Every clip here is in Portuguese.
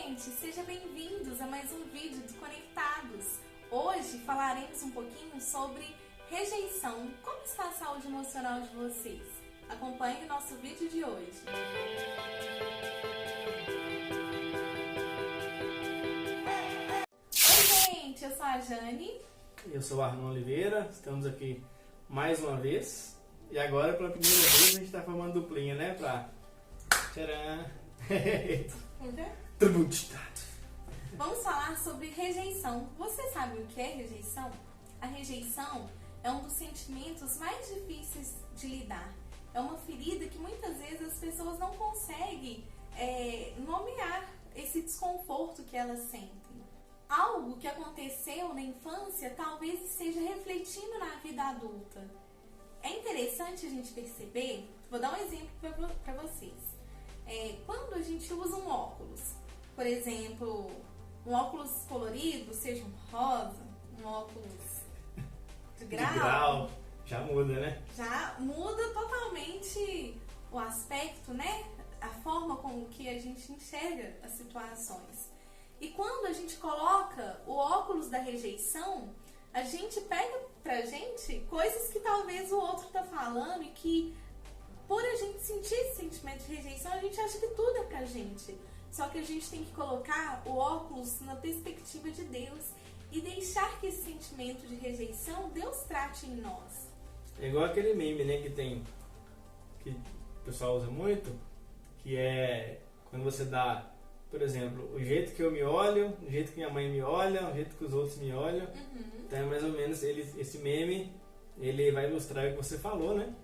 gente, sejam bem-vindos a mais um vídeo do Conectados. Hoje falaremos um pouquinho sobre rejeição. Como está a saúde emocional de vocês? Acompanhe o nosso vídeo de hoje. Oi gente, eu sou a Jane. Eu sou o Arnon Oliveira, estamos aqui mais uma vez. E agora, pela primeira vez, a gente está formando duplinha, né? Tcharam! Vamos falar sobre rejeição. Você sabe o que é rejeição? A rejeição é um dos sentimentos mais difíceis de lidar. É uma ferida que muitas vezes as pessoas não conseguem nomear esse desconforto que elas sentem. Algo que aconteceu na infância talvez esteja refletindo na vida adulta. É interessante a gente perceber, vou dar um exemplo para vocês. Quando a gente usa um óculos, por exemplo, um óculos colorido, seja um rosa, um óculos de grau, já muda, né? Já muda totalmente o aspecto, né? A forma com que a gente enxerga as situações. E quando a gente coloca o óculos da rejeição, a gente pega pra gente coisas que talvez o outro tá falando e que, por a gente sentir esse sentimento de rejeição, a gente acha que tudo é pra gente. Só que a gente tem que colocar o óculos na perspectiva de Deus e deixar que esse sentimento de rejeição, Deus trate em nós. É igual aquele meme, né, que o pessoal usa muito, que é quando você dá, por exemplo, o jeito que eu me olho, o jeito que minha mãe me olha, o jeito que os outros me olham. Então é mais ou menos esse meme, ele vai ilustrar o que você falou, né?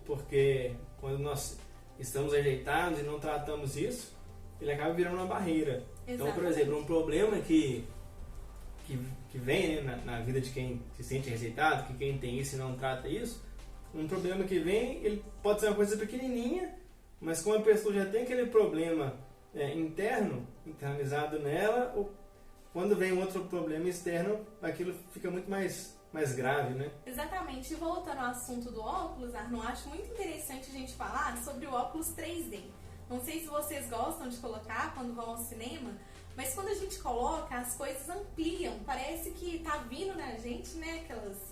Porque quando nós estamos rejeitados e não tratamos isso, ele acaba virando uma barreira. Exatamente. Então, por exemplo, um problema que vem, né, na vida de quem se sente rejeitado, que quem tem isso e não trata isso, um problema que vem, ele pode ser uma coisa pequenininha, mas como a pessoa já tem aquele problema internalizado nela, quando vem um outro problema externo, aquilo fica muito mais grave, né? Exatamente. E voltando ao assunto do óculos, Arno, acho muito interessante a gente falar sobre o óculos 3D. Não sei se vocês gostam de colocar quando vão ao cinema, mas quando a gente coloca, as coisas ampliam. Parece que tá vindo na gente, né?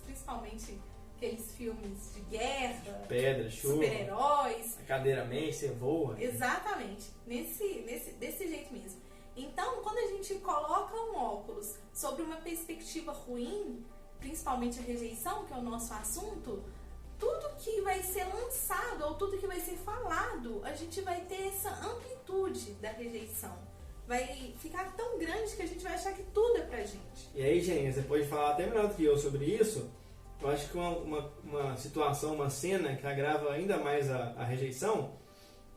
Principalmente aqueles filmes de guerra, pedra, chuva, super-heróis. A cadeira mexe, você voa. Exatamente. Desse jeito mesmo. Então, quando a gente coloca um óculos sobre uma perspectiva ruim, principalmente a rejeição, que é o nosso assunto, tudo que vai ser lançado ou tudo que vai ser falado, a gente vai ter essa amplitude da rejeição. Vai ficar tão grande que a gente vai achar que tudo é pra gente. E aí, gente, você pode falar até melhor do que eu sobre isso. Eu acho que uma situação, uma cena que agrava ainda mais a rejeição,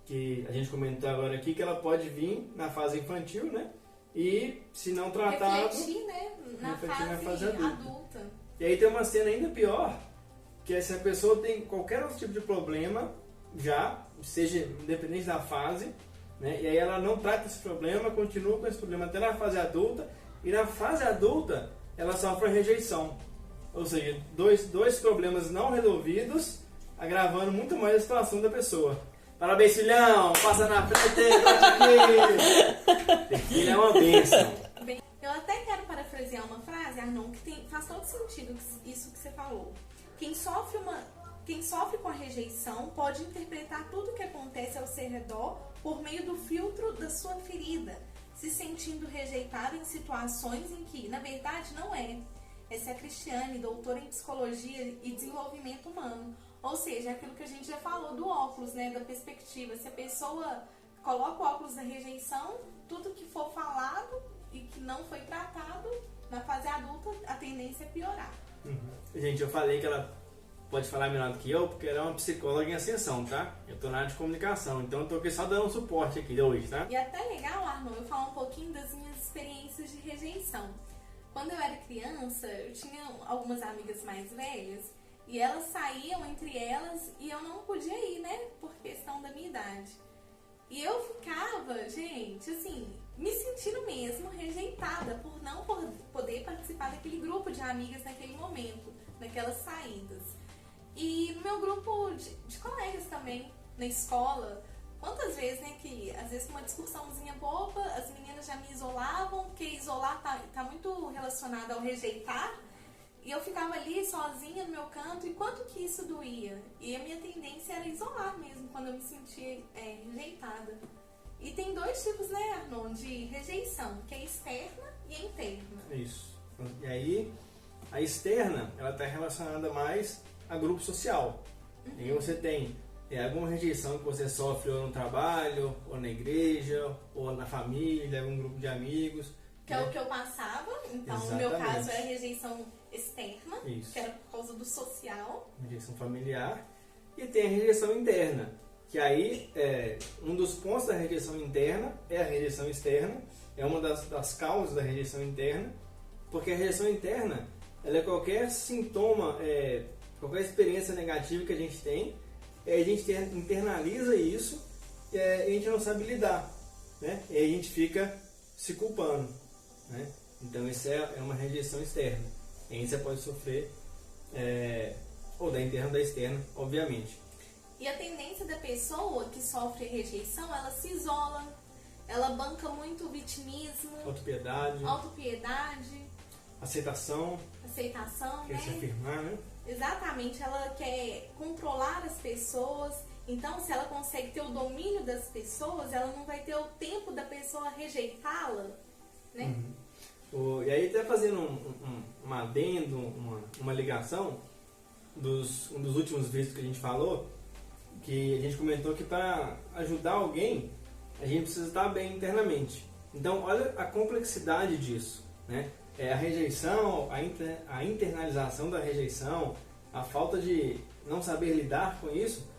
que a gente comentou agora aqui, que ela pode vir na fase infantil, né? E, se não tratado, refletir, né? Na fase adulta. E aí tem uma cena ainda pior, que é se a pessoa tem qualquer outro tipo de problema, seja independente da fase, né? E aí ela não trata esse problema, continua com esse problema até na fase adulta, e na fase adulta ela sofre a rejeição. Ou seja, dois problemas não resolvidos, agravando muito mais a situação da pessoa. Parabéns, filhão! Passa na frente, bate aqui! Ter filho é uma bênção. Bem, eu até quero parafrasear uma frase, Arnon, que faz todo sentido isso que você falou. Quem sofre com a rejeição pode interpretar tudo o que acontece ao seu redor por meio do filtro da sua ferida, se sentindo rejeitado em situações em que, na verdade, não é. Essa é a Cristiane, doutora em Psicologia e Desenvolvimento Humano. Ou seja, aquilo que a gente já falou do óculos, né, da perspectiva. Se a pessoa coloca o óculos da rejeição, tudo que for falado e que não foi tratado, na fase adulta, a tendência é piorar. Gente, eu falei que ela pode falar melhor do que eu, porque ela é uma psicóloga em ascensão, tá? Eu tô na área de comunicação, então eu tô aqui só dando um suporte aqui hoje, tá? E até legal, Arnon, eu falar um pouquinho das minhas experiências de rejeição. Quando eu era criança, eu tinha algumas amigas mais velhas e elas saíam entre elas e eu não podia ir, né? Por questão da minha idade. E eu ficava, gente, assim, me sentindo mesmo rejeitada por não poder participar daquele grupo de amigas naquele momento, naquelas saídas. E no meu grupo de colegas também, na escola, quantas vezes, né, que às vezes uma discussãozinha boba, as meninas já me isolavam relacionada ao rejeitar, e eu ficava ali sozinha no meu canto, e quanto que isso doía. E a minha tendência era isolar mesmo, quando eu me sentia rejeitada. E tem dois tipos, né, Arnon, de rejeição, que é externa e a interna. Isso. E aí, a externa, ela está relacionada mais a grupo social. E aí você tem alguma rejeição que você sofre ou no trabalho, ou na igreja, ou na família, algum grupo de amigos. Que é o que eu passava, então no meu caso era rejeição externa, que era por causa do social. Rejeição familiar. E tem a rejeição interna, que aí um dos pontos da rejeição interna é a rejeição externa, é uma das causas da rejeição interna, porque a rejeição interna ela é qualquer sintoma, qualquer experiência negativa que a gente tem, a gente internaliza isso e a gente não sabe lidar, né? E a gente fica se culpando, né? Então isso é uma rejeição externa. E aí você pode sofrer ou da interna ou da externa, obviamente. E a tendência da pessoa que sofre rejeição, ela se isola, ela banca muito o vitimismo, autopiedade, aceitação, quer se afirmar, né? Exatamente, ela quer controlar as pessoas. Então, se ela consegue ter o domínio das pessoas, ela não vai ter o tempo da pessoa rejeitá-la, né? E aí, até fazendo um adendo, uma ligação um dos últimos vídeos que a gente falou, que a gente comentou que para ajudar alguém, a gente precisa estar bem internamente. Então, olha a complexidade disso, né? A rejeição, a internalização da rejeição, a falta de não saber lidar com isso,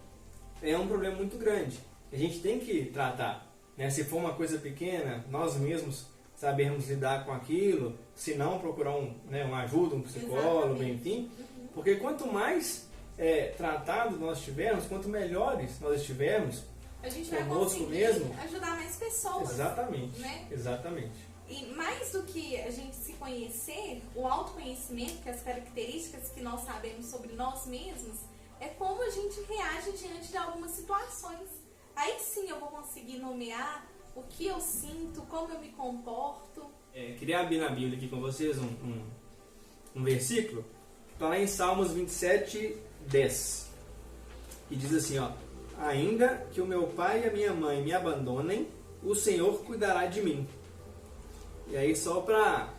é um problema muito grande. A gente tem que tratar, né? Se for uma coisa pequena, nós mesmos sabermos lidar com aquilo, se não procurar uma ajuda, um psicólogo, enfim. Porque quanto mais tratado nós estivermos, quanto melhores nós estivermos, a gente vai conosco conseguir mesmo, ajudar mais pessoas. Exatamente, né? Exatamente. E mais do que a gente se conhecer, o autoconhecimento, que as características que nós sabemos sobre nós mesmos, é como a gente reage diante de algumas situações. Aí sim eu vou conseguir nomear o que eu sinto, como eu me comporto. Queria abrir na Bíblia aqui com vocês um versículo, está lá em Salmos 27, 10, que diz assim, ó: ainda que o meu pai e a minha mãe me abandonem, o Senhor cuidará de mim. E aí, só para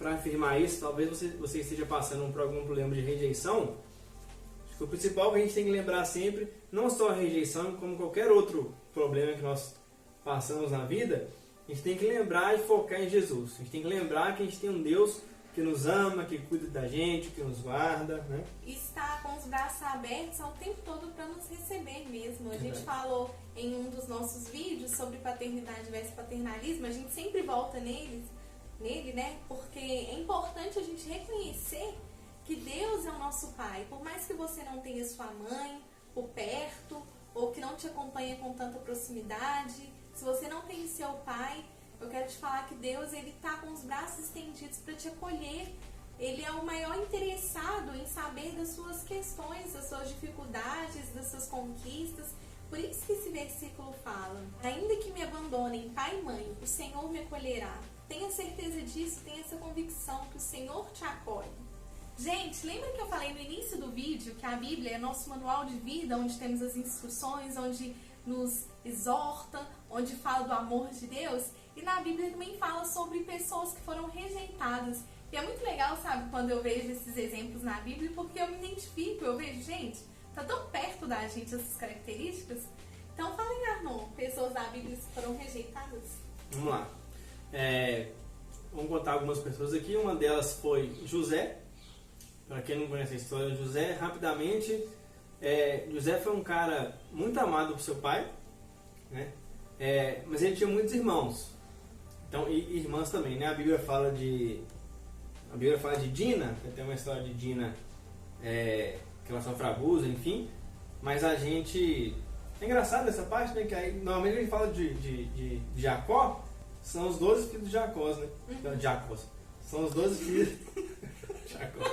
afirmar isso, talvez você esteja passando por algum problema de rejeição. Acho que o principal que a gente tem que lembrar sempre, não só a rejeição, como qualquer outro problema que nós passamos na vida, a gente tem que lembrar e focar em Jesus. A gente tem que lembrar que a gente tem um Deus que nos ama, que cuida da gente, que nos guarda, né? E está com os braços abertos ao tempo todo para nos receber mesmo. A gente falou em um dos nossos vídeos sobre paternidade versus paternalismo, a gente sempre volta nele, né? Porque é importante a gente reconhecer que Deus é o nosso Pai. Por mais que você não tenha sua mãe por perto, ou que não te acompanha com tanta proximidade, se você não tem seu pai, eu quero te falar que Deus, ele está com os braços estendidos para te acolher. Ele é o maior interessado em saber das suas questões, das suas dificuldades, das suas conquistas. Por isso que esse versículo fala: ainda que me abandonem pai e mãe, o Senhor me acolherá. Tenha certeza disso, tenha essa convicção que o Senhor te acolhe. Gente, lembra que eu falei no início do vídeo que a Bíblia é nosso manual de vida, onde temos as instruções, onde nos exorta, onde fala do amor de Deus? E na Bíblia também fala sobre pessoas que foram rejeitadas. E é muito legal, sabe, quando eu vejo esses exemplos na Bíblia, porque eu me identifico, eu vejo, gente, tá tão perto da gente essas características. Então fala aí, Arnon, pessoas da Bíblia que foram rejeitadas. Vamos lá. Vamos contar algumas pessoas aqui. Uma delas foi José. Para quem não conhece a história de José, rapidamente, José foi um cara muito amado por seu pai, né? Mas ele tinha muitos irmãos. Então, e irmãs também, né? A Bíblia fala de Dina, tem uma história de Dina que ela sofre abuso, enfim. Mas a gente... É engraçado essa parte, né? Que aí, normalmente a gente fala de Jacó, são os 12 filhos de Jacó, né? Jacó. São os 12 filhos... Jacó.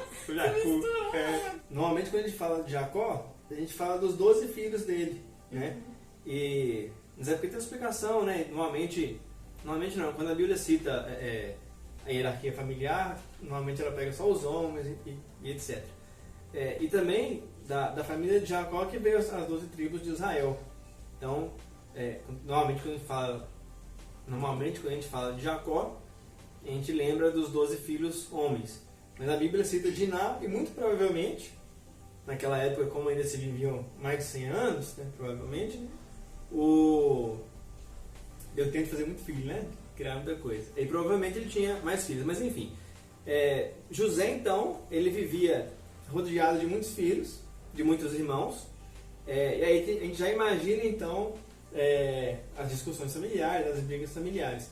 Normalmente quando a gente fala de Jacó, a gente fala dos 12 filhos dele, né? Mas é porque tem uma explicação, né? Normalmente não, quando a Bíblia cita a hierarquia familiar, normalmente ela pega só os homens e etc. E também da família de Jacó que veio as 12 tribos de Israel. Então, normalmente quando a gente fala de Jacó, a gente lembra dos 12 filhos homens. Mas a Bíblia cita Diná e muito provavelmente, naquela época, como ainda se viviam mais de 100 anos, né, provavelmente, eu tento fazer muito filho, né? Criar muita coisa. E provavelmente ele tinha mais filhos, mas enfim. José, então, ele vivia rodeado de muitos filhos, de muitos irmãos. E aí a gente já imagina, então, as discussões familiares, as brigas familiares.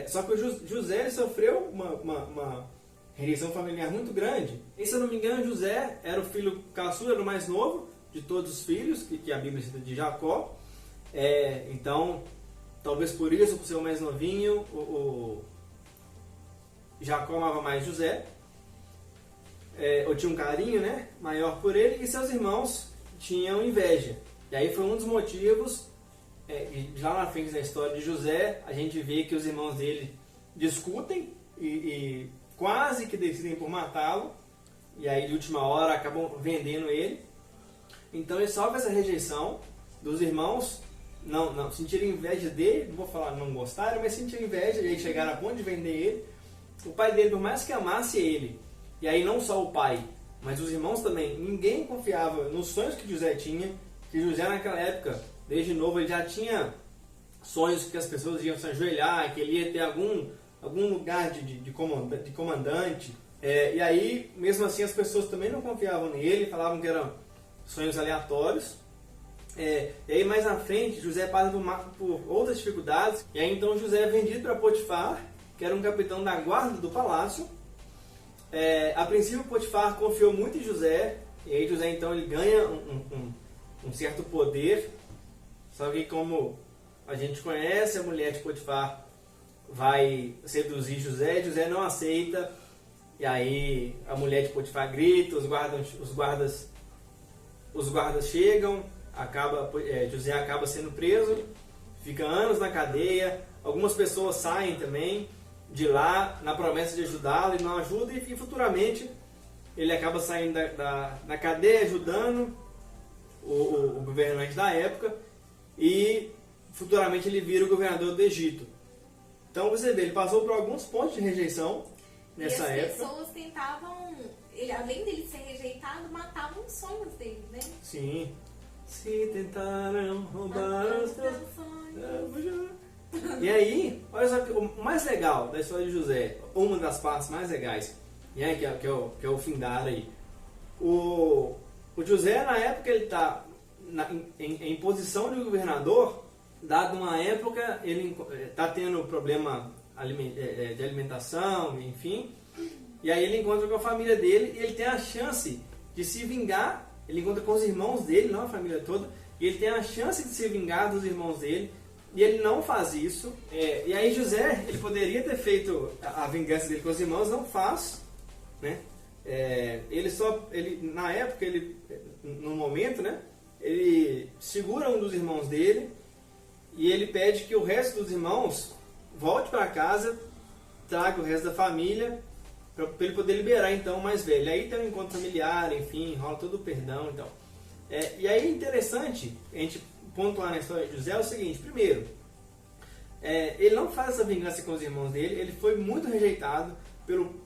Só que o José ele sofreu uma rejeição familiar muito grande. E se eu não me engano, José era o filho caçula, era o mais novo de todos os filhos, que a Bíblia cita de Jacó. Então, talvez por isso, por ser o mais novinho, o Jacó amava mais José, ou tinha um carinho, né, maior por ele, e seus irmãos tinham inveja. E aí foi um dos motivos, já na frente da história de José, a gente vê que os irmãos dele discutem e quase que decidem por matá-lo, e aí de última hora acabam vendendo ele. Então ele sofre essa rejeição dos irmãos, não sentiram inveja dele, não vou falar não gostaram, mas sentiram inveja, e aí chegaram a ponto de vender ele. O pai dele, por mais que amasse ele, e aí não só o pai, mas os irmãos também, ninguém confiava nos sonhos que José tinha, que José naquela época, desde novo, ele já tinha sonhos que as pessoas iam se ajoelhar, que ele ia ter algum lugar de comandante. E aí, mesmo assim, as pessoas também não confiavam nele, falavam que eram sonhos aleatórios. E aí, mais na frente, José passa por outras dificuldades, e aí então José é vendido para Potifar, que era um capitão da guarda do palácio. A princípio, Potifar confiou muito em José, e aí José então ele ganha um certo poder. Só que, como a gente conhece, a mulher de Potifar vai seduzir José não aceita, e aí a mulher de Potifar grita, os guardas chegam, José acaba sendo preso, fica anos na cadeia. Algumas pessoas saem também de lá na promessa de ajudá-lo e não ajuda, e futuramente ele acaba saindo da cadeia ajudando o governante da época, e futuramente ele vira o governador do Egito. Então você vê, ele passou por alguns pontos de rejeição nessa época. E as pessoas tentavam, além dele ser rejeitado, matavam os sonhos dele, né? Sim. Se tentaram roubar os teus sonhos. E aí, olha só, o mais legal da história de José, uma das partes mais legais, né, que é o findado aí. O José, na época, ele está em posição de governador, dado uma época, ele está tendo problema de alimentação, enfim, e aí ele encontra com a família dele e ele tem a chance de se vingar. Ele encontra com os irmãos dele, não a família toda, e ele tem a chance de se vingar dos irmãos dele, e ele não faz isso. E aí José, ele poderia ter feito a vingança dele com os irmãos, não faz, né? Na época, no momento, né, ele segura um dos irmãos dele, e ele pede que o resto dos irmãos volte para casa, traga o resto da família, para ele poder liberar então o mais velho. Aí tem um encontro familiar, enfim, rola todo o perdão. Então. E aí é interessante a gente pontuar na história de José é o seguinte: primeiro, ele não faz essa vingança com os irmãos dele, ele foi muito rejeitado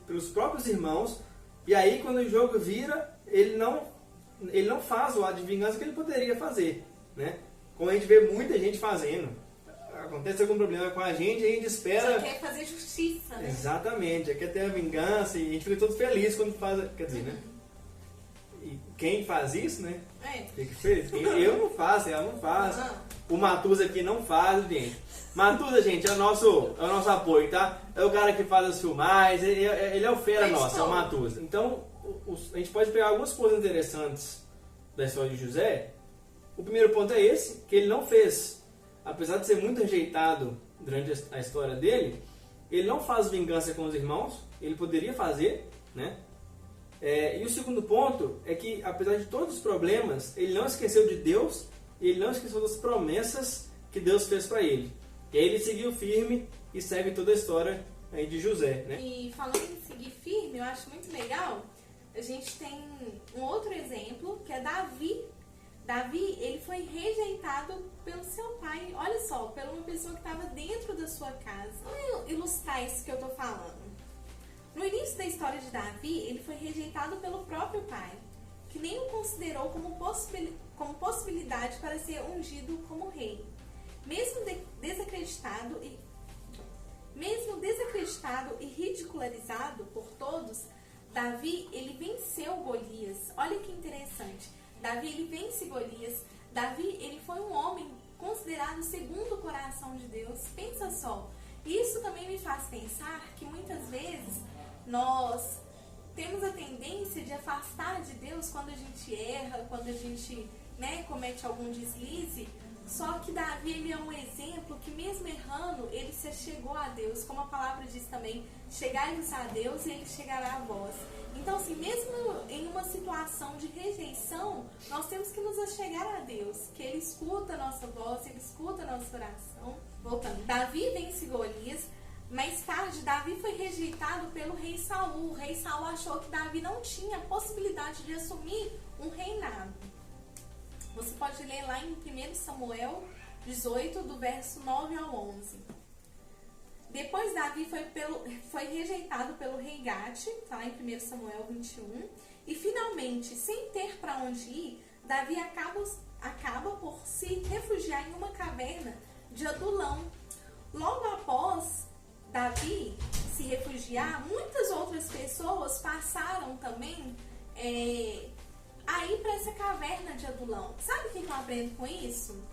pelos próprios irmãos, e aí quando o jogo vira, ele não faz o ato de vingança que ele poderia fazer, né? Como a gente vê muita gente fazendo. Acontece algum problema com a gente espera... Já quer fazer justiça, né? Exatamente, já quer ter a vingança, e a gente fica todo feliz quando faz... Quer dizer, né? E quem faz isso, né? Fica feliz. Eu não faço, ela não faz. O Matusa aqui não faz, gente. Matusa, gente, é o nosso apoio, tá? É o cara que faz as filmagens, ele é o fera nosso, é o Matusa. Então, a gente pode pegar alguns pontos interessantes da história de José. O primeiro ponto é esse, que ele não fez... Apesar de ser muito rejeitado durante a história dele, ele não faz vingança com os irmãos, ele poderia fazer, né? E o segundo ponto é que, apesar de todos os problemas, ele não esqueceu de Deus, ele não esqueceu das promessas que Deus fez para ele. E aí ele seguiu firme e segue toda a história aí de José, né? E falando em seguir firme, eu acho muito legal, a gente tem um outro exemplo, que é Davi. Davi, ele foi rejeitado pelo seu pai, olha só, por uma pessoa que estava dentro da sua casa. Vamos ilustrar isso que eu estou falando. No início da história de Davi, ele foi rejeitado pelo próprio pai, que nem o considerou como possibilidade para ser ungido como rei. Mesmo desacreditado e ridicularizado por todos, Davi, ele venceu Golias. Olha que interessante. Davi, ele vence Golias. Davi, ele foi um homem considerado segundo o coração de Deus. Pensa só. Isso também me faz pensar que muitas vezes nós temos a tendência de afastar de Deus quando a gente erra, quando a gente, comete algum deslize. Só que Davi, ele é um exemplo que mesmo errando, ele se chegou a Deus. Como a palavra diz também, chegai-vos a Deus e ele chegará a vós. Então, assim, mesmo em uma situação de rejeição, nós temos que nos achegar a Deus, que Ele escuta a nossa voz, Ele escuta a nossa oração. Voltando, Davi vence Golias. Mais tarde, Davi foi rejeitado pelo rei Saul. O rei Saul achou que Davi não tinha possibilidade de assumir um reinado. Você pode ler lá em 1 Samuel 18, do verso 9 ao 11. Depois Davi foi rejeitado pelo rei Gate, está lá em 1 Samuel 21. E finalmente, sem ter para onde ir, Davi acaba por se refugiar em uma caverna de Adulão. Logo após Davi se refugiar, muitas outras pessoas passaram também a ir para essa caverna de Adulão. Sabe o que eu aprendo com isso?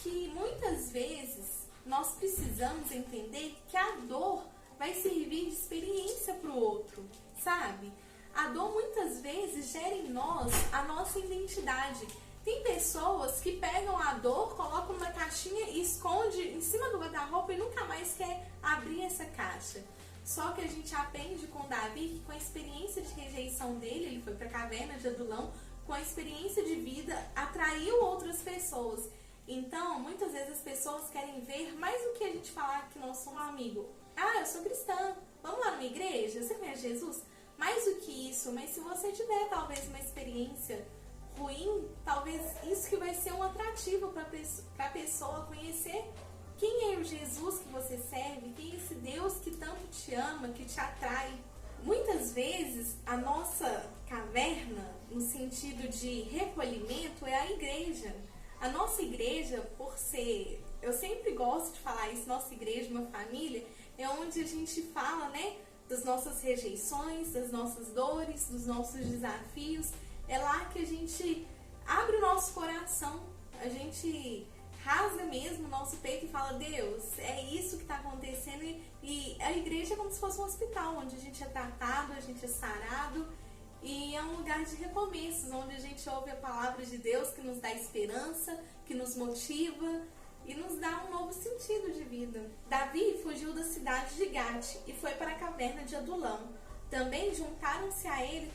Que muitas vezes nós precisamos entender que a dor vai servir de experiência para o outro, sabe? A dor muitas vezes gera em nós a nossa identidade. Tem pessoas que pegam a dor, colocam numa caixinha e esconde em cima do guarda-roupa e nunca mais quer abrir essa caixa. Só que a gente aprende com Davi que com a experiência de rejeição dele, ele foi para a caverna de Adulão, com a experiência de vida, atraiu outras pessoas. Então, muitas vezes as pessoas querem ver mais do que a gente falar que nós somos amigos. Ah, eu sou cristã, vamos lá numa igreja, você conhece Jesus? Mais do que isso, mas se você tiver talvez uma experiência ruim, talvez isso que vai ser um atrativo para a pessoa conhecer quem é o Jesus que você serve, quem é esse Deus que tanto te ama, que te atrai. Muitas vezes a nossa caverna, no sentido de recolhimento, é a igreja. A nossa igreja, por ser, eu sempre gosto de falar isso, nossa igreja, uma família, é onde a gente fala, das nossas rejeições, das nossas dores, dos nossos desafios. É lá que a gente abre o nosso coração, a gente rasga mesmo o nosso peito e fala, Deus, é isso que está acontecendo. E a igreja é como se fosse um hospital, onde a gente é tratado, a gente é sarado. E é um lugar de recomeços, onde a gente ouve a palavra de Deus que nos dá esperança, que nos motiva e nos dá um novo sentido de vida. Davi fugiu da cidade de Gate e foi para a caverna de Adulão. Também juntaram-se a ele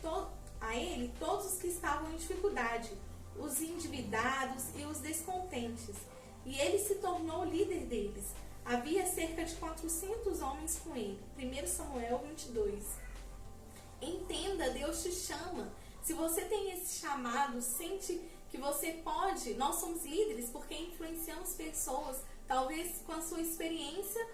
todos os que estavam em dificuldade, os endividados e os descontentes. E ele se tornou líder deles. Havia cerca de 400 homens com ele. 1 Samuel 22. Entenda, Deus te chama. Se você tem esse chamado, sente que você pode. Nós somos líderes porque influenciamos pessoas. Talvez com a sua experiência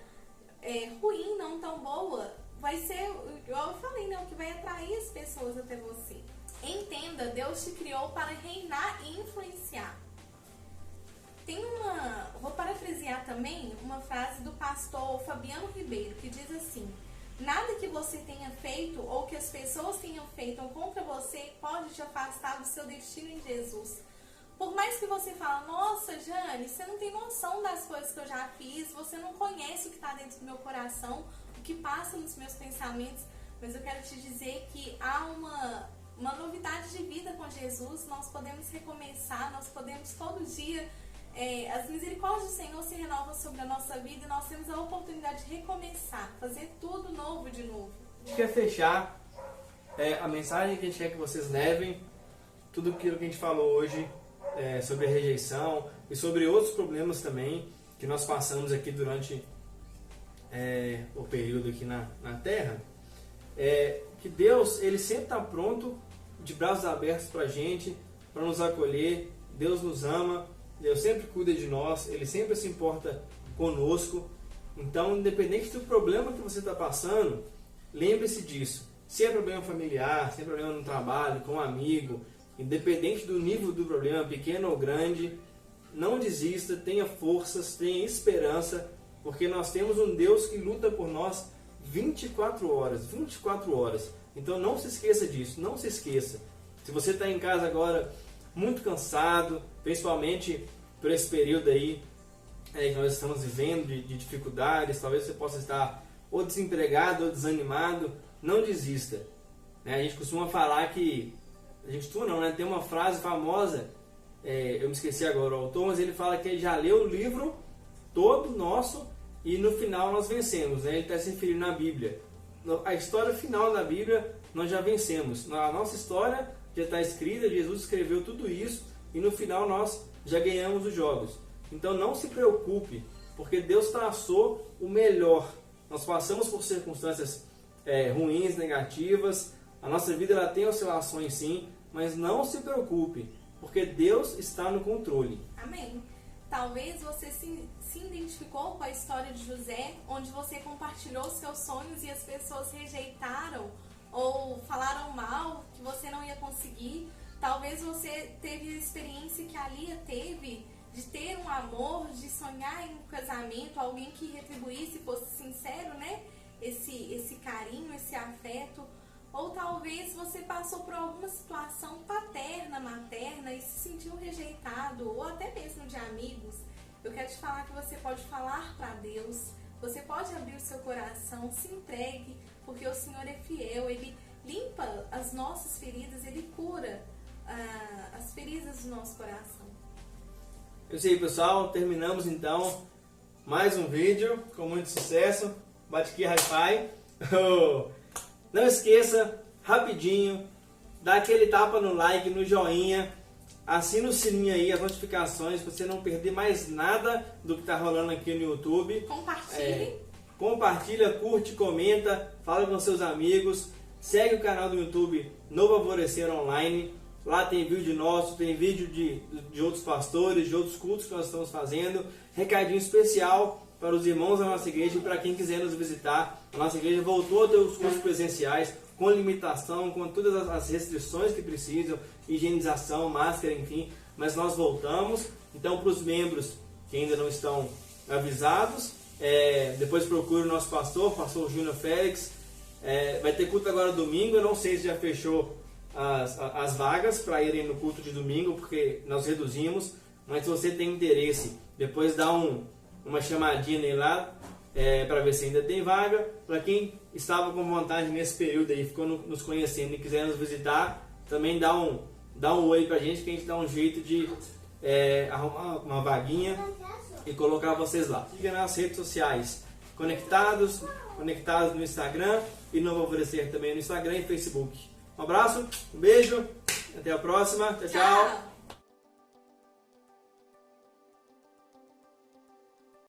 ruim, não tão boa, vai ser, igual eu falei, o que vai atrair as pessoas até você. Entenda, Deus te criou para reinar e influenciar. Vou parafrasear também uma frase do pastor Fabiano Ribeiro, que diz assim: nada que você tenha feito ou que as pessoas tenham feito contra você pode te afastar do seu destino em Jesus. Por mais que você fale, nossa, Jane, você não tem noção das coisas que eu já fiz, você não conhece o que está dentro do meu coração, o que passa nos meus pensamentos, mas eu quero te dizer que há uma novidade de vida com Jesus. Nós podemos recomeçar, nós podemos todo dia, as misericórdias do Senhor se renovam sobre a nossa vida e nós temos a oportunidade de recomeçar, fazer tudo novo de novo. A gente quer fechar a mensagem que a gente quer que vocês levem, tudo aquilo que a gente falou hoje sobre a rejeição e sobre outros problemas também que nós passamos aqui durante o período aqui na Terra, que Deus, Ele sempre está pronto, de braços abertos para a gente, para nos acolher. Deus nos ama, Deus sempre cuida de nós, Ele sempre se importa conosco. Então, independente do problema que você está passando, lembre-se disso. Se é problema familiar, se é problema no trabalho, com um amigo, independente do nível do problema, pequeno ou grande, não desista, tenha forças, tenha esperança, porque nós temos um Deus que luta por nós 24 horas, 24 horas. Então não se esqueça disso, não se esqueça. Se você está em casa agora muito cansado, principalmente por esse período aí que nós estamos vivendo de dificuldades, talvez você possa estar ou desempregado ou desanimado, não desista. A gente costuma falar que, tem uma frase famosa, eu me esqueci agora o autor, mas ele fala que ele já leu o livro todo nosso e no final nós vencemos. Ele está se referindo na Bíblia. A história final da Bíblia nós já vencemos. A nossa história já está escrita, Jesus escreveu tudo isso e no final nós já ganhamos os jogos. Então não se preocupe, porque Deus traçou o melhor. Nós passamos por circunstâncias ruins, negativas. A nossa vida ela tem oscilações sim, mas não se preocupe, porque Deus está no controle. Amém. Talvez você se identificou com a história de José, onde você compartilhou seus sonhos e as pessoas rejeitaram ou falaram mal, que você não ia conseguir. Talvez você teve a experiência que a Lia teve, de ter um amor, de sonhar em um casamento, alguém que retribuísse, fosse sincero, né? Esse carinho, esse afeto. Ou talvez você passou por alguma situação paterna, materna e se sentiu rejeitado, ou até mesmo de amigos. Eu quero te falar que você pode falar para Deus, você pode abrir o seu coração, se entregue, porque o Senhor é fiel, Ele limpa as nossas feridas, Ele cura as feridas do nosso coração. É isso aí, pessoal, terminamos então mais um vídeo com muito sucesso. Bate aqui, hi-fi. Não esqueça, rapidinho, dá aquele tapa no like, no joinha, assina o sininho aí, as notificações, para você não perder mais nada do que está rolando aqui no YouTube. Compartilhe. Compartilha, curte, comenta, fala com seus amigos, segue o canal do YouTube Novo Alvorecer Online. Lá tem vídeo nosso, tem vídeo de outros pastores, de outros cultos que nós estamos fazendo. Recadinho especial para os irmãos da nossa igreja e para quem quiser nos visitar. A nossa igreja voltou a ter os cultos presenciais, com limitação, com todas as restrições que precisam, higienização, máscara, enfim. Mas nós voltamos. Então, para os membros que ainda não estão avisados, depois procure o nosso pastor Júnior Félix. Vai ter culto agora domingo, eu não sei se já fechou as vagas para irem no culto de domingo, porque nós reduzimos, mas se você tem interesse, depois dá uma chamadinha nele lá, para ver se ainda tem vaga. Para quem estava com vontade nesse período aí, ficou nos conhecendo e quiser nos visitar, também dá um oi pra gente, que a gente dá um jeito de arrumar uma vaguinha e colocar vocês lá. Siga nas redes sociais, conectados no Instagram e Novo Alvorecer também no Instagram e Facebook. Um abraço, um beijo, até a próxima, tchau, tchau.